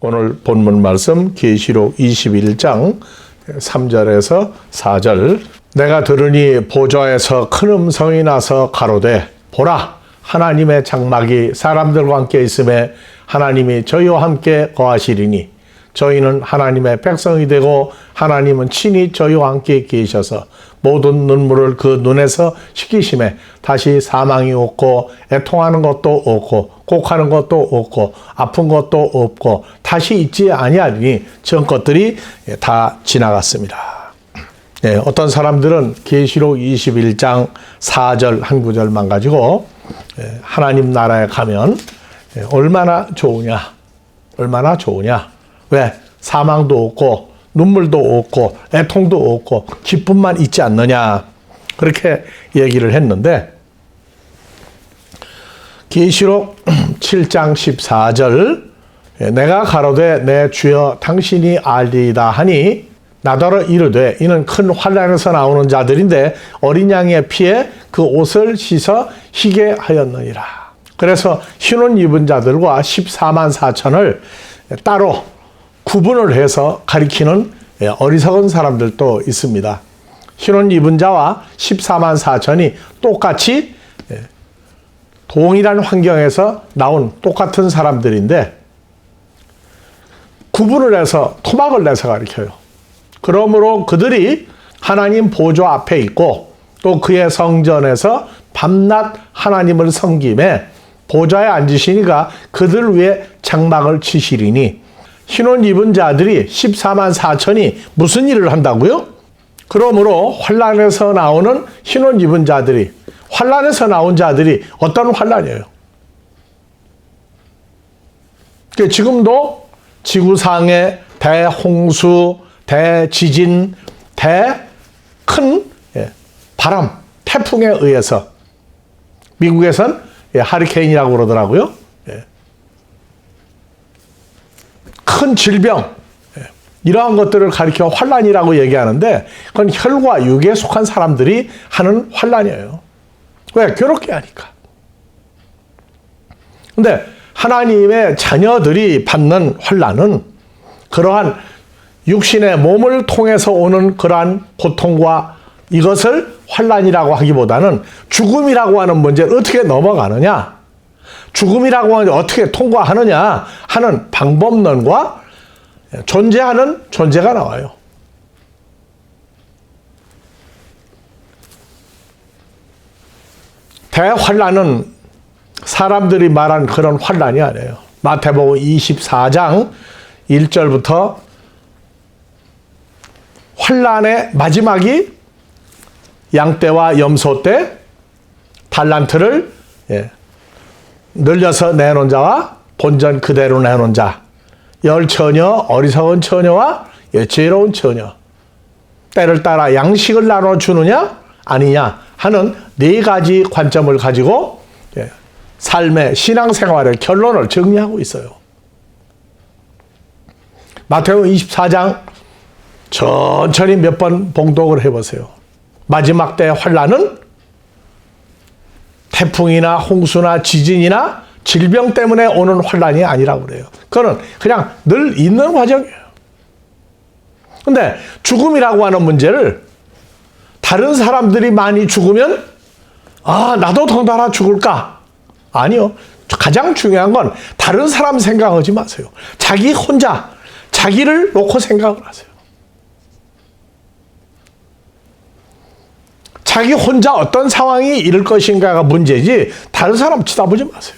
오늘 본문 말씀 계시록 21장 3절에서 4절. 내가 들으니 보좌에서 큰 음성이 나서 가로되 보라 하나님의 장막이 사람들과 함께 있음에 하나님이 저희와 함께 거하시리니 저희는 하나님의 백성이 되고 하나님은 친히 저희와 함께 계셔서 모든 눈물을 그 눈에서 씻기심에 다시 사망이 없고 애통하는 것도 없고 곡하는 것도 없고 아픈 것도 없고 다시 있지 아니하리니 전 것들이 다 지나갔습니다. 네, 어떤 사람들은 계시록 21장 4절 한 구절만 가지고 하나님 나라에 가면 얼마나 좋으냐, 얼마나 좋으냐. 왜? 사망도 없고 눈물도 없고 애통도 없고 기쁨만 있지 않느냐, 그렇게 얘기를 했는데 계시록 7장 14절 내가 가로되 내 주여 당신이 알리이다 하니 나더러 이르되 이는 큰 환난에서 나오는 자들인데 어린 양의 피에 그 옷을 씻어 희게 하였느니라. 그래서 흰옷 입은 자들과 14만 4천을 따로 구분을 해서 가리키는 어리석은 사람들도 있습니다. 흰옷 입은 자와 14만 4천이 똑같이 동일한 환경에서 나온 똑같은 사람들인데 구분을 해서 토막을 내서 가리켜요. 그러므로 그들이 하나님 보좌 앞에 있고 또 그의 성전에서 밤낮 하나님을 섬김에 보좌에 앉으시니가 그들 위에 장막을 치시리니 흰옷 입은 자들이 14만 4천이 무슨 일을 한다고요? 그러므로 환난에서 나오는 흰옷 입은 자들이, 환난에서 나온 자들이 어떤 환난이에요? 지금도 지구상의 대홍수, 대지진, 큰 바람, 태풍에 의해서 미국에선 하리케인이라고 그러더라고요. 큰 질병, 이러한 것들을 가리켜 환난이라고 얘기하는데 그건 혈과 육에 속한 사람들이 하는 환난이에요. 왜? 괴롭게 하니까. 근데 하나님의 자녀들이 받는 환난은 그러한 육신의 몸을 통해서 오는 그러한 고통과 이것을 환난이라고 하기보다는 죽음이라고 하는 문제를 어떻게 넘어가느냐, 죽음이라고 하는 어떻게 통과하느냐 하는 방법론과 존재하는 존재가 나와요. 대환난은 사람들이 말한 그런 환난이 아니에요. 마태복음 24장 1절부터 환난의 마지막이 양떼와 염소떼, 달란트를 늘려서 내놓은 자와 본전 그대로 내놓은 자, 열처녀, 어리석은 처녀와 지혜로운 처녀, 때를 따라 양식을 나눠주느냐 아니냐 하는 네 가지 관점을 가지고 삶의 신앙생활의 결론을 정리하고 있어요. 마태복음 24장 천천히 몇 번 봉독을 해보세요. 마지막 때의 환난은 태풍이나 홍수나 지진이나 질병 때문에 오는 환난이 아니라고 그래요. 그거는 그냥 늘 있는 과정이에요. 근데 죽음이라고 하는 문제를 다른 사람들이 많이 죽으면 나도 덩달아 죽을까? 아니요. 가장 중요한 건 다른 사람 생각하지 마세요. 자기 혼자 자기를 놓고 생각을 하세요. 자기 혼자 어떤 상황이 이를 것인가가 문제지 다른 사람 쳐다보지 마세요.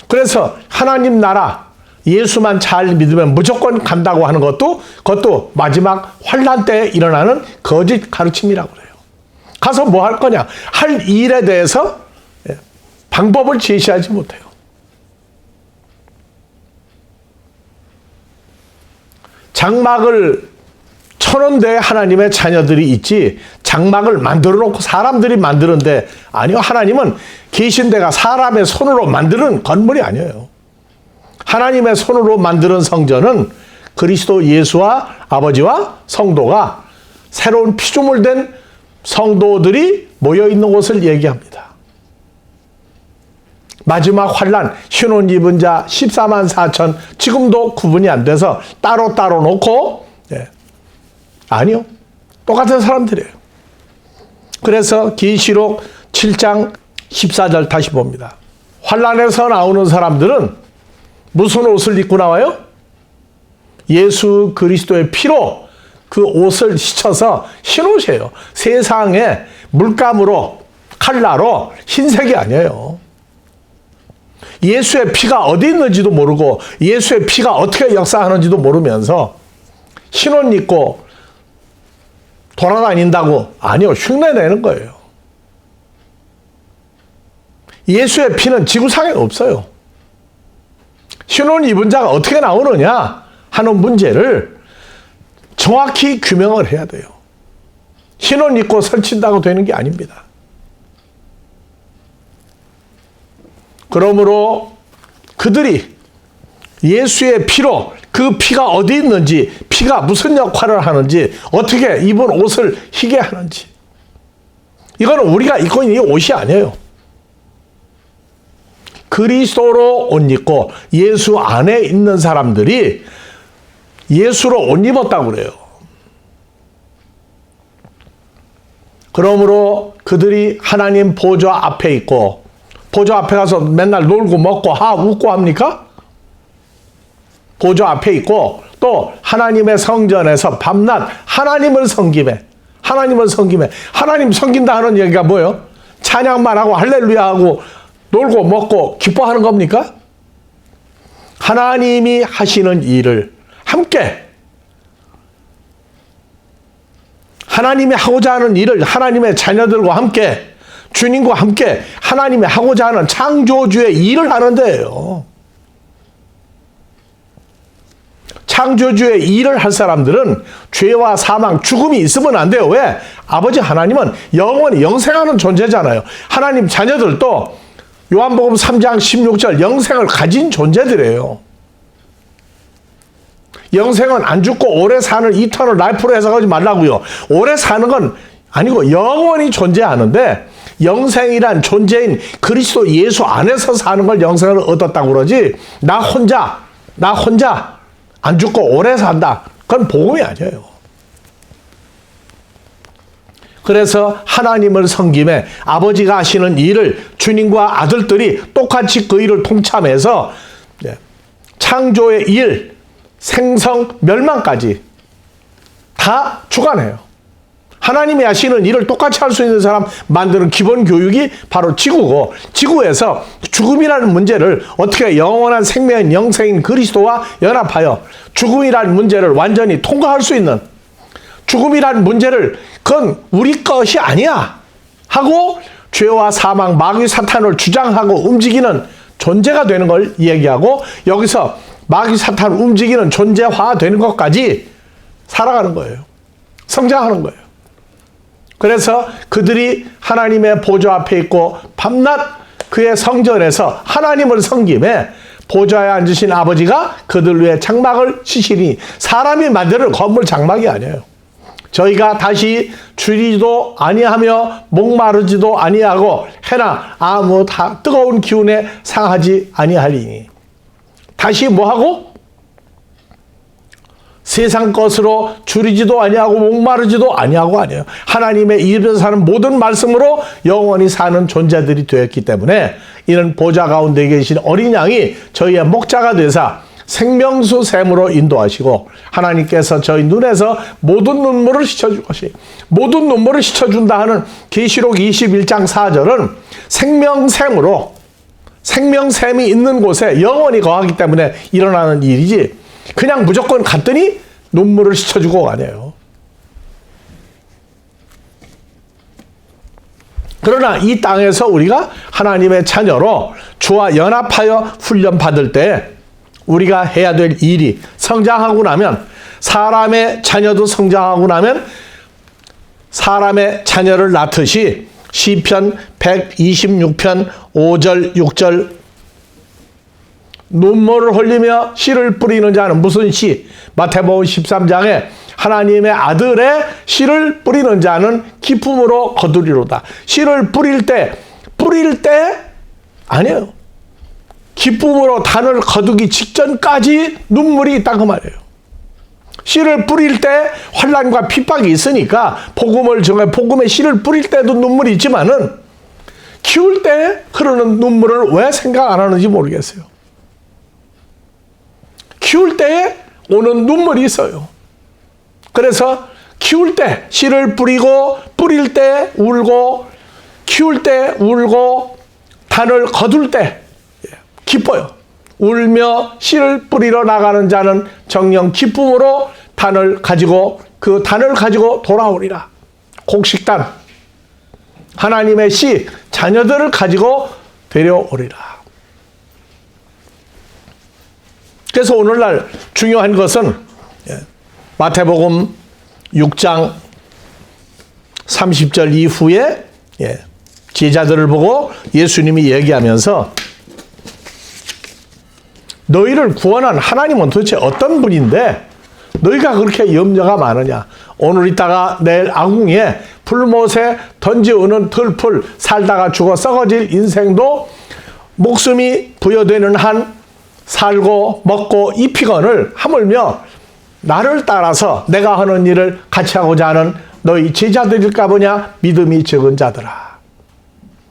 그래서 하나님 나라 예수만 잘 믿으면 무조건 간다고 하는 그것도 마지막 환난 때에 일어나는 거짓 가르침이라고 그래요. 가서 뭐 할 거냐? 할 일에 대해서 방법을 제시하지 못해요. 장막을 쳐놓은 데에 하나님의 자녀들이 있지 장막을 만들어 놓고 사람들이 만드는데 아니요. 하나님은 계신 데가 사람의 손으로 만드는 건물이 아니에요. 하나님의 손으로 만드는 성전은 그리스도 예수와 아버지와 성도가 새로운 피조물된 성도들이 모여있는 곳을 얘기합니다. 마지막 환란 신혼 입은 자 14만 4천 지금도 구분이 안 돼서 따로 놓고 아니요. 똑같은 사람들이에요. 그래서 계시록 7장 14절 다시 봅니다. 환란에서 나오는 사람들은 무슨 옷을 입고 나와요? 예수 그리스도의 피로 그 옷을 씻어서 흰옷이에요. 세상에 물감으로 칼라로 흰색이 아니에요. 예수의 피가 어디 있는지도 모르고 예수의 피가 어떻게 역사하는지도 모르면서 흰옷 입고 돌아다닌다고 아니요. 흉내내는 거예요. 예수의 피는 지구상에 없어요. 흰옷 입은 자가 어떻게 나오느냐 하는 문제를 정확히 규명을 해야 돼요. 흰옷 입고 설친다고 되는 게 아닙니다. 그러므로 그들이 예수의 피로 그 피가 어디 있는지, 피가 무슨 역할을 하는지, 어떻게 입은 옷을 희게 하는지, 이거는 우리가 입고 있는 이 옷이 아니에요. 그리스도로 옷 입고 예수 안에 있는 사람들이 예수로 옷 입었다고 그래요. 그러므로 그들이 하나님 보좌 앞에 있고 보좌 앞에 가서 맨날 놀고 먹고 웃고 합니까? 보좌 앞에 있고 또 하나님의 성전에서 밤낮 하나님을 섬김에 하나님 섬긴다 하는 얘기가 뭐예요? 찬양만 하고 할렐루야 하고 놀고 먹고 기뻐하는 겁니까? 하나님이 하시는 일을 함께 하나님이 하고자 하는 일을 하나님의 자녀들과 함께 주님과 함께 하나님이 하고자 하는 창조주의 일을 하는 데예요. 창조주의 일을 할 사람들은 죄와 사망, 죽음이 있으면 안 돼요. 왜? 아버지 하나님은 영원히 영생하는 존재잖아요. 하나님 자녀들도 요한복음 3장 16절 영생을 가진 존재들이에요. 영생은 안 죽고 오래 사는 이터널 라이프로 해석하지 말라고요. 오래 사는 건 아니고 영원히 존재하는데 영생이란 존재인 그리스도 예수 안에서 사는 걸 영생을 얻었다고 그러지 나 혼자 안 죽고 오래 산다. 그건 복음이 아니에요. 그래서 하나님을 섬김에 아버지가 하시는 일을 주님과 아들들이 똑같이 그 일을 동참해서 창조의 일, 생성, 멸망까지 다 주관해요. 하나님이 하시는 일을 똑같이 할 수 있는 사람 만드는 기본 교육이 바로 지구고 지구에서 죽음이라는 문제를 어떻게 영원한 생명인 영생인 그리스도와 연합하여 죽음이라는 문제를 완전히 통과할 수 있는 죽음이라는 문제를 그건 우리 것이 아니야 하고 죄와 사망, 마귀, 사탄을 주장하고 움직이는 존재가 되는 걸 얘기하고 여기서 마귀, 사탄을 움직이는 존재화 되는 것까지 살아가는 거예요. 성장하는 거예요. 그래서 그들이 하나님의 보좌 앞에 있고 밤낮 그의 성전에서 하나님을 섬김에 보좌에 앉으신 아버지가 그들 위해 장막을 치시니 사람이 만드는 건물 장막이 아니에요. 저희가 다시 줄이지도 아니하며 목마르지도 아니하고 해나 아무 뜨거운 기운에 상하지 아니하리니 다시 뭐하고? 세상 것으로 줄이지도 아니하고 목마르지도 아니하고 아니에요. 하나님의 입에서 사는 모든 말씀으로 영원히 사는 존재들이 되었기 때문에 이는 보좌 가운데 계신 어린 양이 저희의 목자가 되사 생명수 샘으로 인도하시고 하나님께서 저희 눈에서 모든 눈물을 씻어줄 것이 모든 눈물을 씻어준다 하는 계시록 21장 4절은 생명샘으로 생명샘이 있는 곳에 영원히 거하기 때문에 일어나는 일이지 그냥 무조건 갔더니 눈물을 씻어주고 아니에요. 그러나 이 땅에서 우리가 하나님의 자녀로 주와 연합하여 훈련받을 때 우리가 해야 될 일이 성장하고 나면 사람의 자녀도 성장하고 나면 사람의 자녀를 낳듯이 시편 126편 5절 6절 눈물을 흘리며 씨를 뿌리는 자는 무슨 씨? 마태복음 13장에 하나님의 아들의 씨를 뿌리는 자는 기쁨으로 거두리로다. 씨를 뿌릴 때 아니에요. 기쁨으로 단을 거두기 직전까지 눈물이 있다 그 말이에요. 씨를 뿌릴 때 환난과 핍박이 있으니까 복음의 씨를 뿌릴 때도 눈물이 있지만은 키울 때 흐르는 눈물을 왜 생각 안 하는지 모르겠어요. 키울 때에 오는 눈물이 있어요. 그래서 키울 때 씨를 뿌리고 뿌릴 때 울고 키울 때 울고 단을 거둘 때 기뻐요. 울며 씨를 뿌리러 나가는 자는 정녕 기쁨으로 그 단을 가지고 돌아오리라. 곡식단, 하나님의 씨, 자녀들을 가지고 데려오리라. 그래서 오늘날 중요한 것은 마태복음 6장 30절 이후에 제자들을 보고 예수님이 얘기하면서 너희를 구원한 하나님은 도대체 어떤 분인데 너희가 그렇게 염려가 많으냐. 오늘 있다가 내일 아궁이에 불못에 던지오는 들풀 살다가 죽어 썩어질 인생도 목숨이 부여되는 한 살고 먹고 입히거늘 하물며 나를 따라서 내가 하는 일을 같이 하고자 하는 너희 제자들일까 보냐. 믿음이 적은 자들아.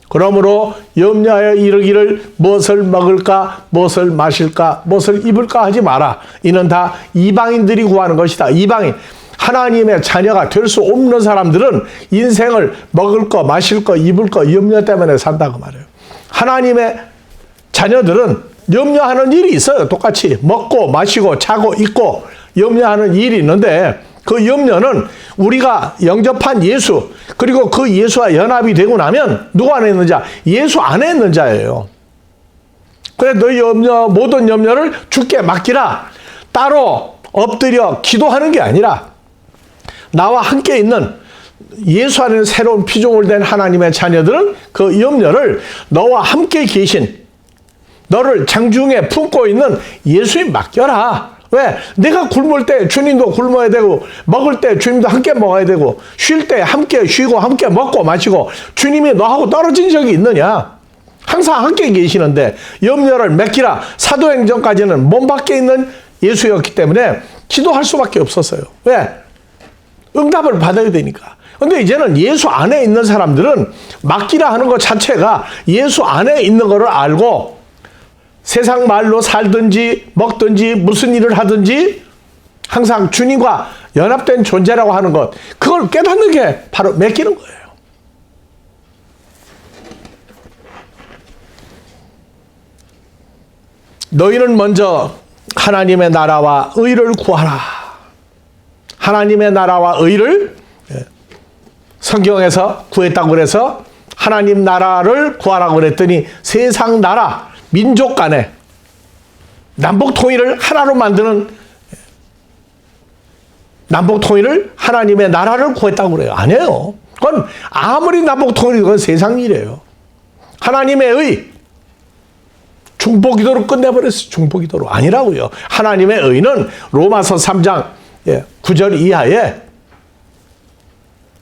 그러므로 염려하여 이르기를 무엇을 먹을까, 무엇을 마실까, 무엇을 입을까 하지 마라. 이는 다 이방인들이 구하는 것이다. 이방인, 하나님의 자녀가 될 수 없는 사람들은 인생을 먹을 거, 마실 거, 입을 거 염려 때문에 산다고 말해요. 하나님의 자녀들은 염려하는 일이 있어요. 똑같이 먹고 마시고 자고 입고 염려하는 일이 있는데 그 염려는 우리가 영접한 예수 그리고 그 예수와 연합이 되고 나면 누구 안에 있는 자? 예수 안에 있는 자예요. 그래 너희 모든 염려를 주께 맡기라. 따로 엎드려 기도하는 게 아니라 나와 함께 있는 예수 안에 새로운 피조물 된 하나님의 자녀들은 그 염려를 너와 함께 계신 너를 장중에 품고 있는 예수에 맡겨라. 왜? 내가 굶을 때 주님도 굶어야 되고 먹을 때 주님도 함께 먹어야 되고 쉴 때 함께 쉬고 함께 먹고 마시고 주님이 너하고 떨어진 적이 있느냐? 항상 함께 계시는데 염려를 맡기라. 사도행전까지는 몸 밖에 있는 예수였기 때문에 기도할 수밖에 없었어요. 왜? 응답을 받아야 되니까. 근데 이제는 예수 안에 있는 사람들은 맡기라 하는 것 자체가 예수 안에 있는 거를 알고 세상 말로 살든지 먹든지 무슨 일을 하든지 항상 주님과 연합된 존재라고 하는 것, 그걸 깨닫는 게 바로 맡기는 거예요. 너희는 먼저 하나님의 나라와 의를 구하라. 하나님의 나라와 의를 성경에서 구했다고 그래서 하나님 나라를 구하라고 그랬더니 세상 나라, 민족 간에 남북 통일을 하나로 만드는 남북 통일을 하나님의 나라를 구했다고 그래요. 아니에요. 그건 아무리 남북 통일이 그건 세상 일이에요. 하나님의 의, 중보기도로 끝내버렸어요. 중보기도로. 아니라고요. 하나님의 의는 로마서 3장 9절 이하에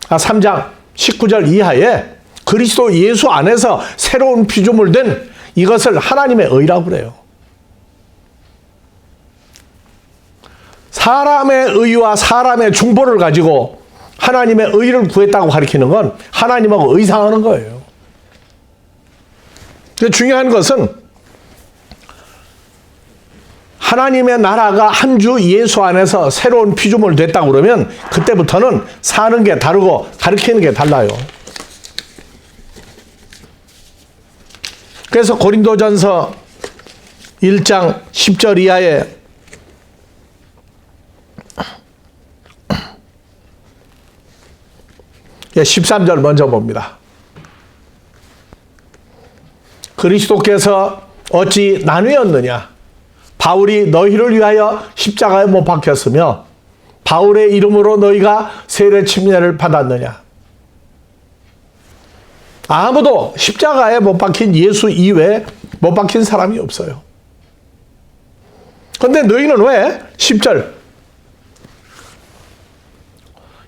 3장 19절 이하에 그리스도 예수 안에서 새로운 피조물 된 이것을 하나님의 의라고 그래요. 사람의 의와 사람의 중보를 가지고 하나님의 의를 구했다고 가리키는 건 하나님하고 의상하는 거예요. 중요한 것은 하나님의 나라가 한 주 예수 안에서 새로운 피조물 됐다고 그러면 그때부터는 사는 게 다르고 가르치는 게 달라요. 그래서 고린도전서 1장 10절 이하에 예, 13절 먼저 봅니다. 그리스도께서 어찌 나뉘었느냐? 바울이 너희를 위하여 십자가에 못 박혔으며 바울의 이름으로 너희가 세례 침례를 받았느냐? 아무도 십자가에 못 박힌 예수 이외에 못 박힌 사람이 없어요. 그런데 너희는 왜? 10절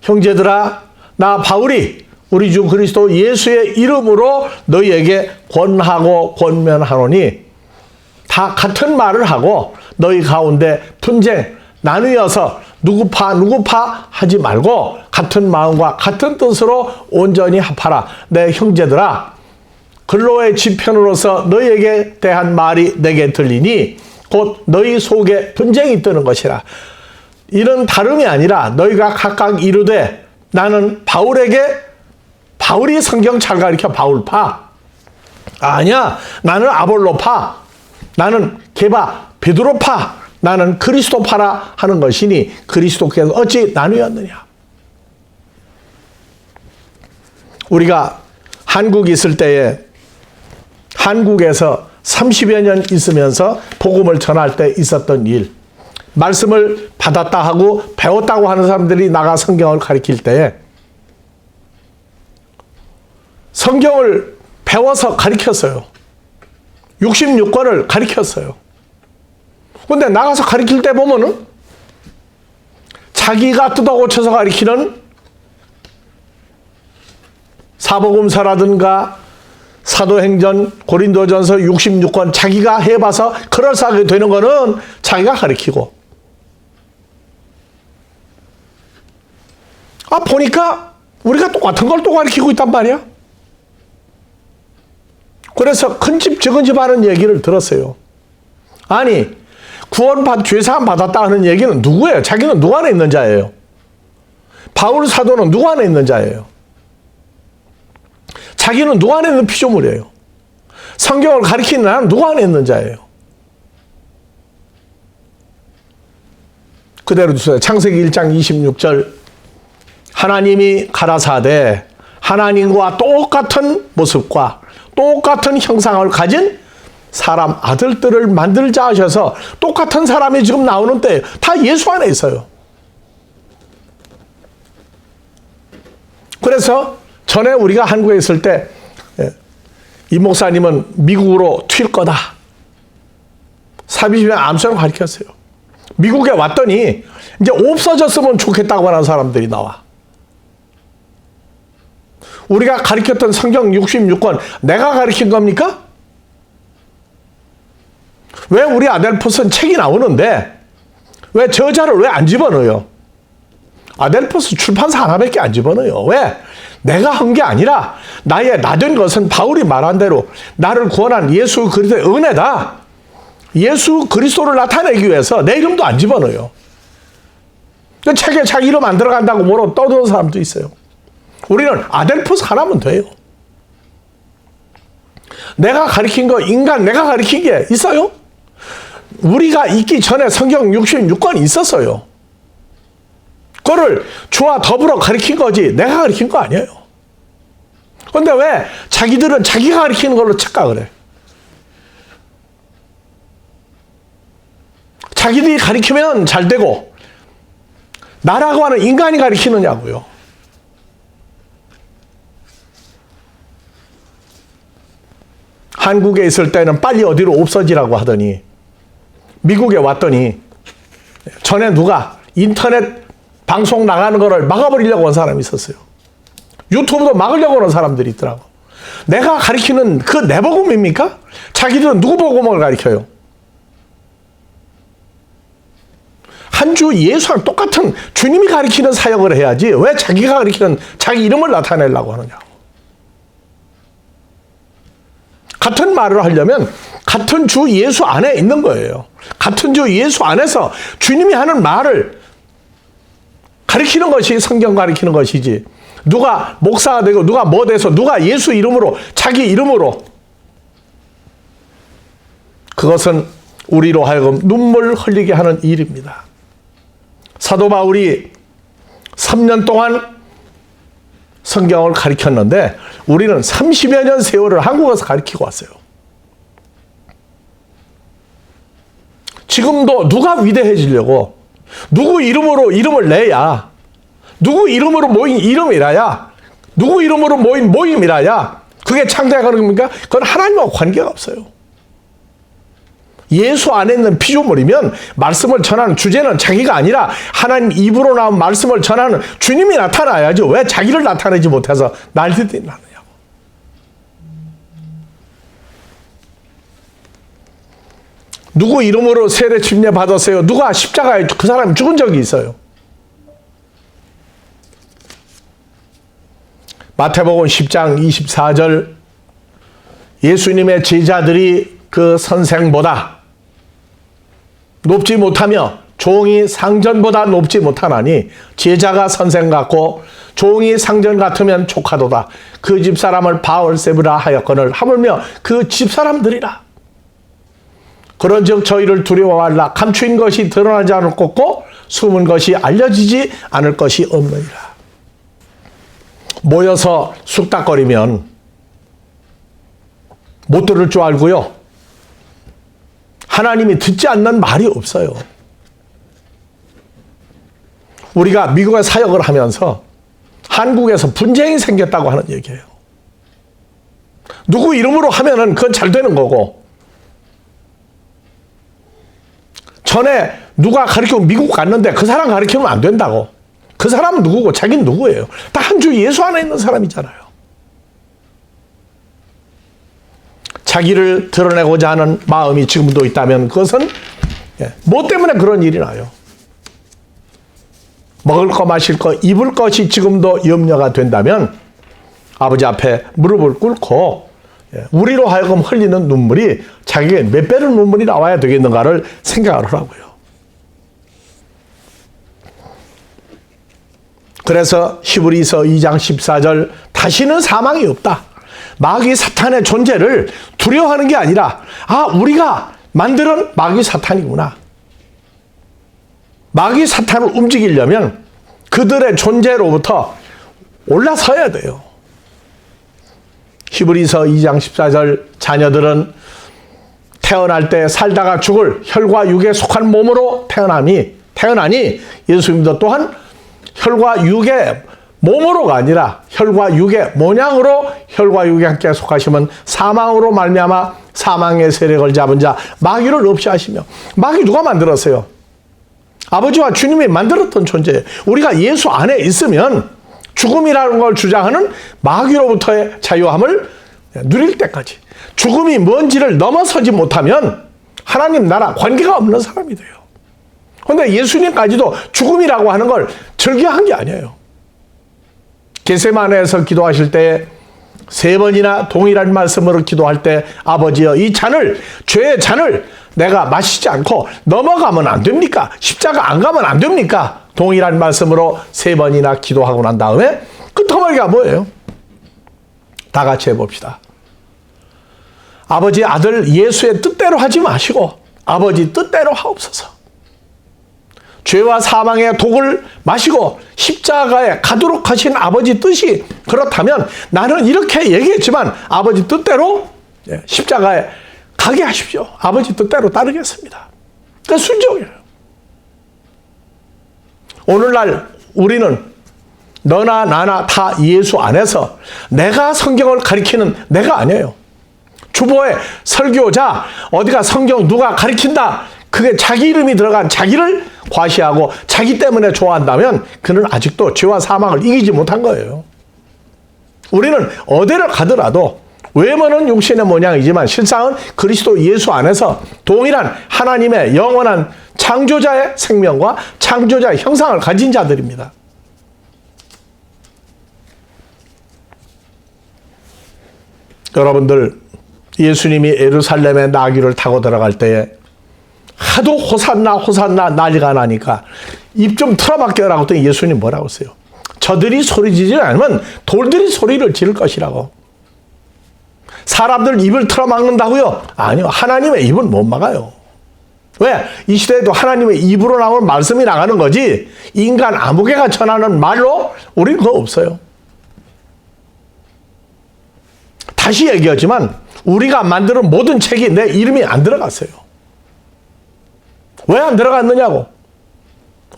형제들아 나 바울이 우리 주 그리스도 예수의 이름으로 너희에게 권하고 권면하노니 다 같은 말을 하고 너희 가운데 분쟁 나누어서 누구 파 하지 말고 같은 마음과 같은 뜻으로 온전히 합하라. 내 형제들아, 근로의 지편으로서 너희에게 대한 말이 내게 들리니 곧 너희 속에 분쟁이 뜨는 것이라. 이는 다름이 아니라 너희가 각각 이르되 나는 바울이 성경 잘 가르쳐 바울파, 아니야 나는 아볼로파, 나는 게바 베드로파, 나는 그리스도파라 하는 것이니 그리스도께서 어찌 나누었느냐. 우리가 한국에 있을 때에 한국에서 30여 년 있으면서 복음을 전할 때 있었던 일, 말씀을 받았다 하고 배웠다고 하는 사람들이 나가 성경을 가르칠 때에 성경을 배워서 가르쳤어요. 66권을 가르쳤어요. 근데 나가서 가르칠 때 보면은 자기가 뜯어 고쳐서 가르치는 사복음서라든가 사도행전, 고린도전서 66권 자기가 해봐서 그럴싸하게 되는 거는 자기가 가르치고, 보니까 우리가 똑같은 걸 또 가르치고 있단 말이야. 그래서 큰 집 적은 집 하는 얘기를 들었어요. 아니, 죄사함 받았다 하는 얘기는 누구예요? 자기는 누구 안에 있는 자예요? 바울 사도는 누구 안에 있는 자예요? 자기는 누구 안에 있는 피조물이에요? 성경을 가리키는 나는 누구 안에 있는 자예요? 그대로 주세요. 창세기 1장 26절 하나님이 가라사대 하나님과 똑같은 모습과 똑같은 형상을 가진 사람 아들들을 만들자 하셔서 똑같은 사람이 지금 나오는 때 다 예수 안에 있어요. 그래서 전에 우리가 한국에 있을 때 이 목사님은 미국으로 튈 거다. 사비집에 암수를 가르쳤어요. 미국에 왔더니 이제 없어졌으면 좋겠다고 하는 사람들이 나와. 우리가 가르쳤던 성경 66권 내가 가르친 겁니까? 왜 우리 아델포스는 책이 나오는데 왜 저자를 왜 안 집어넣어요? 아델포스 출판사 하나밖에 안 집어넣어요. 왜? 내가 한 게 아니라 나의 낮은 것은 바울이 말한 대로 나를 구원한 예수 그리스도의 은혜다. 예수 그리스도를 나타내기 위해서 내 이름도 안 집어넣어요. 그 책에 자기 이름 안 들어간다고 뭐로 떠드는 사람도 있어요. 우리는 아델포스 하나면 돼요. 내가 가르친 거, 인간 내가 가르친 게 있어요? 우리가 있기 전에 성경 66권이 있었어요. 그거를 주와 더불어 가르친 거지 내가 가르친 거 아니에요. 그런데 왜 자기들은 자기가 가르치는 걸로 착각을 해? 자기들이 가르치면 잘 되고 나라고 하는 인간이 가르치느냐고요. 한국에 있을 때는 빨리 어디로 없어지라고 하더니 미국에 왔더니 전에 누가 인터넷 방송 나가는 거를 막아버리려고 한 사람이 있었어요. 유튜브도 막으려고 하는 사람들이 있더라고. 내가 가르치는 그 내 복음입니까? 자기들은 누구 복음을 가르쳐요? 한 주 예수랑 똑같은 주님이 가르치는 사역을 해야지 왜 자기가 가르치는 자기 이름을 나타내려고 하느냐고. 같은 말을 하려면 같은 주 예수 안에 있는 거예요. 같은 주 예수 안에서 주님이 하는 말을 가르치는 것이 성경 가르치는 것이지 누가 목사가 되고 누가 뭐 돼서 누가 예수 이름으로 자기 이름으로 그것은 우리로 하여금 눈물 흘리게 하는 일입니다. 사도 바울이 3년 동안 성경을 가르쳤는데 우리는 30여 년 세월을 한국에서 가르치고 왔어요. 지금도 누가 위대해지려고 누구 이름으로 이름을 내야 누구 이름으로 모인 이름이라야 누구 이름으로 모인 모임이라야 그게 창대하는 겁니까? 그건 하나님과 관계가 없어요. 예수 안에 있는 피조물이면 말씀을 전하는 주제는 자기가 아니라 하나님 입으로 나온 말씀을 전하는 주님이 나타나야죠. 왜 자기를 나타내지 못해서 날들이 나느냐고. 누구 이름으로 세례 침례 받았어요? 누가 십자가에 그 사람이 죽은 적이 있어요? 마태복음 10장 24절 예수님의 제자들이 그 선생보다 높지 못하며 종이 상전보다 높지 못하나니 제자가 선생 같고 종이 상전 같으면 족하도다. 그 집사람을 바울세브라 하였거늘 하물며 그 집사람들이라. 그런즉 저희를 두려워하라. 감추인 것이 드러나지 않을 것고 숨은 것이 알려지지 않을 것이 없느니라. 모여서 쑥닥거리면 못 들을 줄 알고요. 하나님이 듣지 않는 말이 없어요. 우리가 미국에 사역을 하면서 한국에서 분쟁이 생겼다고 하는 얘기예요. 누구 이름으로 하면은 그건 잘 되는 거고, 전에 누가 가르치고 미국 갔는데 그 사람 가르치면 안 된다고. 그 사람은 누구고 자기는 누구예요? 다 한 주 예수 안에 있는 사람이잖아요. 자기를 드러내고자 하는 마음이 지금도 있다면 그것은 뭐 때문에 그런 일이 나요? 먹을 거 마실 거 입을 것이 지금도 염려가 된다면 아버지 앞에 무릎을 꿇고 우리로 하여금 흘리는 눈물이 자기에게 몇 배의 눈물이 나와야 되겠는가를 생각을 하라고요. 그래서 히브리서 2장 14절 다시는 사망이 없다. 마귀 사탄의 존재를 두려워하는 게 아니라 우리가 만드는 마귀 사탄이구나. 마귀 사탄을 움직이려면 그들의 존재로부터 올라서야 돼요. 히브리서 2장 14절 자녀들은 태어날 때 살다가 죽을 혈과 육에 속한 몸으로 태어나니 예수님도 또한 혈과 육의 몸으로가 아니라 혈과 육의 모양으로 혈과 육에 함께 속하시면 사망으로 말미암아 사망의 세력을 잡은 자 마귀를 없이 하시며. 마귀 누가 만들었어요? 아버지와 주님이 만들었던 존재예요. 우리가 예수 안에 있으면 죽음이라는 걸 주장하는 마귀로부터의 자유함을 누릴 때까지, 죽음이 뭔지를 넘어서지 못하면 하나님 나라 관계가 없는 사람이 돼요. 그런데 예수님까지도 죽음이라고 하는 걸 즐겨한 게 아니에요. 겟세마네에서 기도하실 때 3번이나 동일한 말씀으로 기도할 때 아버지여 이 잔을, 죄의 잔을 내가 마시지 않고 넘어가면 안 됩니까? 십자가 안 가면 안 됩니까? 동일한 말씀으로 3번이나 기도하고 난 다음에 끝머리가 뭐예요? 다 같이 해봅시다. 아버지 아들 예수의 뜻대로 하지 마시고 아버지 뜻대로 하옵소서. 죄와 사망의 독을 마시고 십자가에 가도록 하신 아버지 뜻이 그렇다면 나는 이렇게 얘기했지만 아버지 뜻대로 십자가에 가게 하십시오. 아버지 뜻대로 따르겠습니다. 그 순종이에요. 오늘날 우리는 너나 나나 다 예수 안에서 내가 성경을 가리키는 내가 아니에요. 주보에 설교자 어디가 성경 누가 가리킨다. 그게 자기 이름이 들어간 자기를 과시하고 자기 때문에 좋아한다면 그는 아직도 죄와 사망을 이기지 못한 거예요. 우리는 어디를 가더라도 외모는 육신의 모양이지만 실상은 그리스도 예수 안에서 동일한 하나님의 영원한 창조자의 생명과 창조자의 형상을 가진 자들입니다. 여러분들 예수님이 예루살렘의 나귀를 타고 들어갈 때에 하도 호산나 호산나 난리가 나니까 입 좀 틀어박혀라고 했더니 예수님 뭐라고 했어요? 저들이 소리 지르지 않으면 돌들이 소리를 지를 것이라고. 사람들 입을 틀어막는다고요? 아니요. 하나님의 입은 못 막아요. 왜? 이 시대에도 하나님의 입으로 나오는 말씀이 나가는 거지 인간 아무개가 전하는 말로 우리는 그거 없어요. 다시 얘기하지만 우리가 만드는 모든 책이 내 이름이 안 들어갔어요. 왜 안 들어갔느냐고.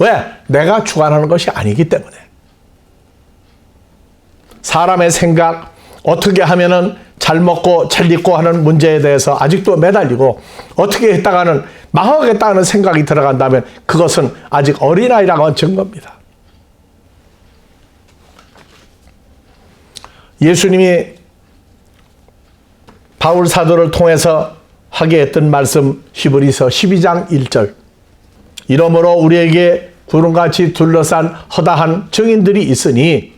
왜? 내가 주관하는 것이 아니기 때문에. 사람의 생각, 어떻게 하면은 잘 먹고 잘 입고 하는 문제에 대해서 아직도 매달리고 어떻게 했다가는 망하겠다는 생각이 들어간다면 그것은 아직 어린아이라고 하는 증거입니다. 예수님이 바울 사도를 통해서 하게 했던 말씀 히브리서 12장 1절. 이러므로 우리에게 구름같이 둘러싼 허다한 증인들이 있으니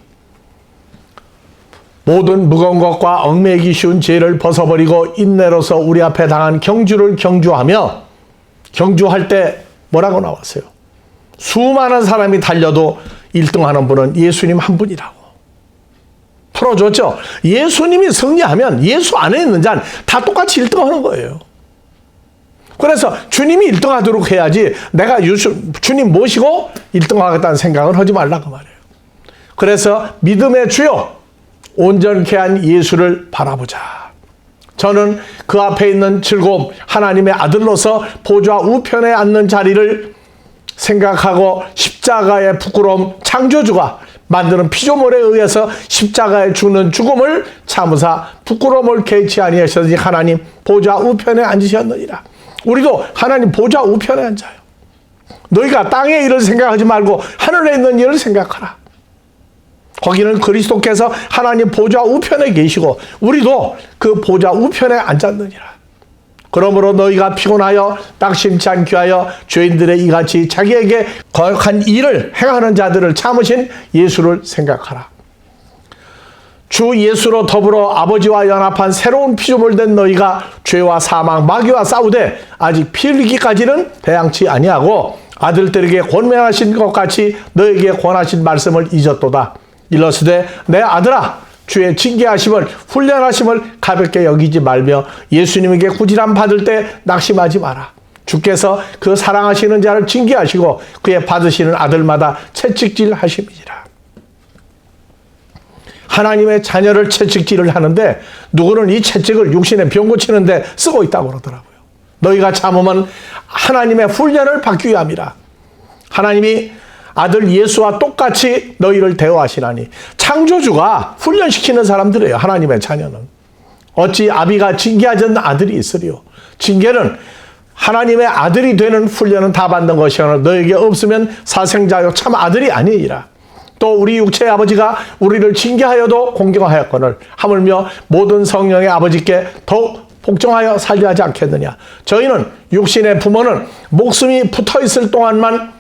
모든 무거운 것과 얽매이기 쉬운 죄를 벗어버리고 인내로서 우리 앞에 당한 경주를 경주하며, 경주할 때 뭐라고 나왔어요? 수많은 사람이 달려도 1등하는 분은 예수님 한 분이라고 풀어줬죠. 예수님이 승리하면 예수 안에 있는 자는 다 똑같이 1등하는 거예요. 그래서 주님이 1등하도록 해야지 내가 주님 모시고 1등하겠다는 생각을 하지 말라고 말해요. 그래서 믿음의 주요 온전케 한 예수를 바라보자. 저는 그 앞에 있는 즐거움, 하나님의 아들로서 보좌 우편에 앉는 자리를 생각하고 십자가의 부끄러움, 창조주가 만드는 피조물에 의해서 십자가에 죽는 죽음을 참으사 부끄러움을 개치 아니하셨으니 하나님 보좌 우편에 앉으셨느니라. 우리도 하나님 보좌 우편에 앉아요. 너희가 땅의 일을 생각하지 말고 하늘에 있는 일을 생각하라. 거기는 그리스도께서 하나님 보좌 우편에 계시고 우리도 그 보좌 우편에 앉았느니라. 그러므로 너희가 피곤하여 낙심치 않게 하여 죄인들의 이같이 자기에게 거역한 일을 행하는 자들을 참으신 예수를 생각하라. 주 예수로 더불어 아버지와 연합한 새로운 피조물 된 너희가 죄와 사망, 마귀와 싸우되 아직 피 흘리기까지는 배양치 아니하고 아들들에게 권면하신 것 같이 너에게 권하신 말씀을 잊었도다. 일러스되 내 아들아, 주의 징계하심을 훈련하심을 가볍게 여기지 말며 예수님에게 구질함 받을 때 낙심하지 마라. 주께서 그 사랑하시는 자를 징계하시고 그의 받으시는 아들마다 채찍질 하심이니라. 하나님의 자녀를 채찍질을 하는데 누구는 이 채찍을 육신의 병 고치는데 쓰고 있다고 그러더라고요. 너희가 참으면 하나님의 훈련을 받기 위함이라. 하나님이 아들 예수와 똑같이 너희를 대우하시나니. 창조주가 훈련시키는 사람들이에요. 하나님의 자녀는. 어찌 아비가 징계하지 않는 아들이 있으리요. 징계는 하나님의 아들이 되는 훈련은 다 받는 것이오나 너에게 없으면 사생자요 참 아들이 아니니라. 또 우리 육체의 아버지가 우리를 징계하여도 공경하였거늘 하물며 모든 성령의 아버지께 더욱 복종하여 살려 하지 않겠느냐. 저희는 육신의 부모는 목숨이 붙어있을 동안만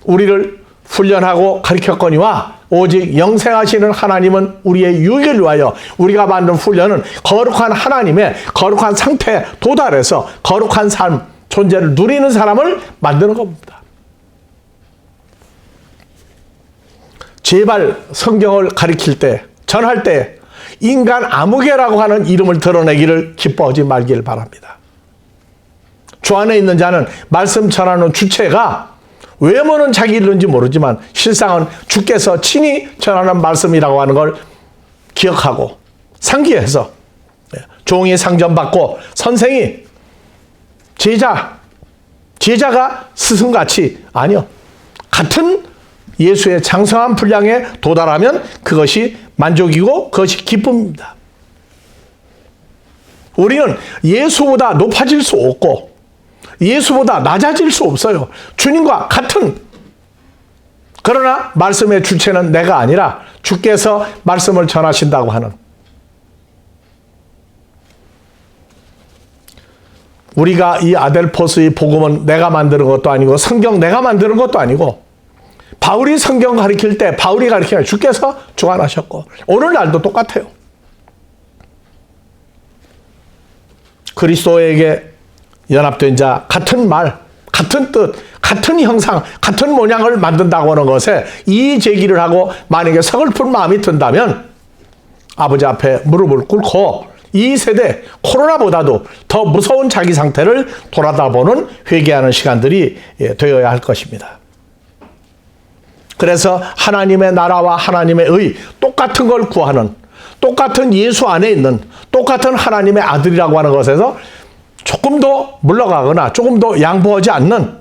우리를 훈련하고 가르쳤거니와 오직 영생하시는 하나님은 우리의 유익을 위하여 우리가 만든 훈련은 거룩한 하나님의 거룩한 상태에 도달해서 거룩한 삶, 존재를 누리는 사람을 만드는 겁니다. 제발 성경을 가르칠 때, 전할 때 인간 아무개라고 하는 이름을 드러내기를 기뻐하지 말기를 바랍니다. 주 안에 있는 자는 말씀 전하는 주체가 외모는 자기 이름인지 모르지만 실상은 주께서 친히 전하는 말씀이라고 하는 걸 기억하고 상기해서 종이 상전받고 선생이 제자가 스승같이 아니요. 같은 예수의 장성한 분량에 도달하면 그것이 만족이고 그것이 기쁨입니다. 우리는 예수보다 높아질 수 없고 예수보다 낮아질 수 없어요. 주님과 같은. 그러나 말씀의 주체는 내가 아니라 주께서 말씀을 전하신다고 하는. 우리가 이 아델포스의 복음은 내가 만드는 것도 아니고 성경 내가 만드는 것도 아니고 바울이 성경 가르칠 때 바울이 가르치는 주께서 주관하셨고 오늘날도 똑같아요. 그리스도에게 연합된 자, 같은 말, 같은 뜻, 같은 형상, 같은 모양을 만든다고 하는 것에 이의 제기를 하고 만약에 서글픈 마음이 든다면 아버지 앞에 무릎을 꿇고 이 세대 코로나보다도 더 무서운 자기 상태를 돌아다보는 회개하는 시간들이 되어야 할 것입니다. 그래서 하나님의 나라와 하나님의 의, 똑같은 걸 구하는, 똑같은 예수 안에 있는 똑같은 하나님의 아들이라고 하는 것에서 조금 더 물러가거나 조금 더 양보하지 않는,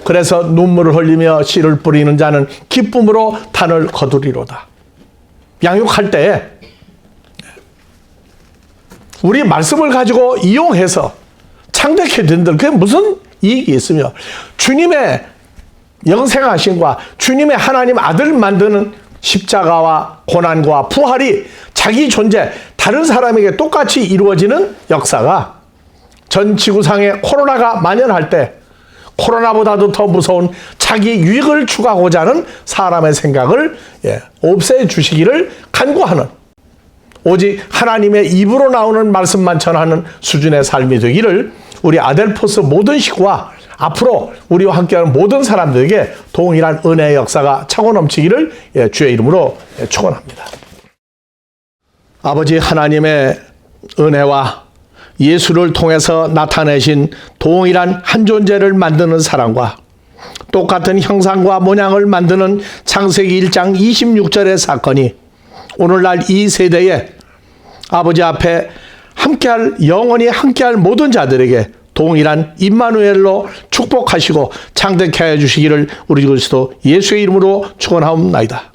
그래서 눈물을 흘리며 씨를 뿌리는 자는 기쁨으로 단을 거두리로다. 양육할 때 우리 말씀을 가지고 이용해서 창대케 된들 그게 무슨 이익이 있으며 주님의 영생하심과 주님의 하나님 아들 만드는 십자가와 고난과 부활이 자기 존재 다른 사람에게 똑같이 이루어지는 역사가 전 지구상에 코로나가 만연할 때 코로나보다도 더 무서운 자기 유익을 추구하고자 하는 사람의 생각을 없애주시기를 간구하는, 오직 하나님의 입으로 나오는 말씀만 전하는 수준의 삶이 되기를 우리 아델포스 모든 식구와 앞으로 우리와 함께하는 모든 사람들에게 동일한 은혜의 역사가 차고 넘치기를 주의 이름으로 축원합니다. 아버지 하나님의 은혜와 예수를 통해서 나타내신 동일한 한 존재를 만드는 사랑과 똑같은 형상과 모양을 만드는 창세기 1장 26절의 사건이 오늘날 이 세대에 아버지 앞에 함께할, 영원히 함께할 모든 자들에게 동일한 임마누엘로 축복하시고 창대케 하여 주시기를 우리 그리스도 예수의 이름으로 축원하옵나이다.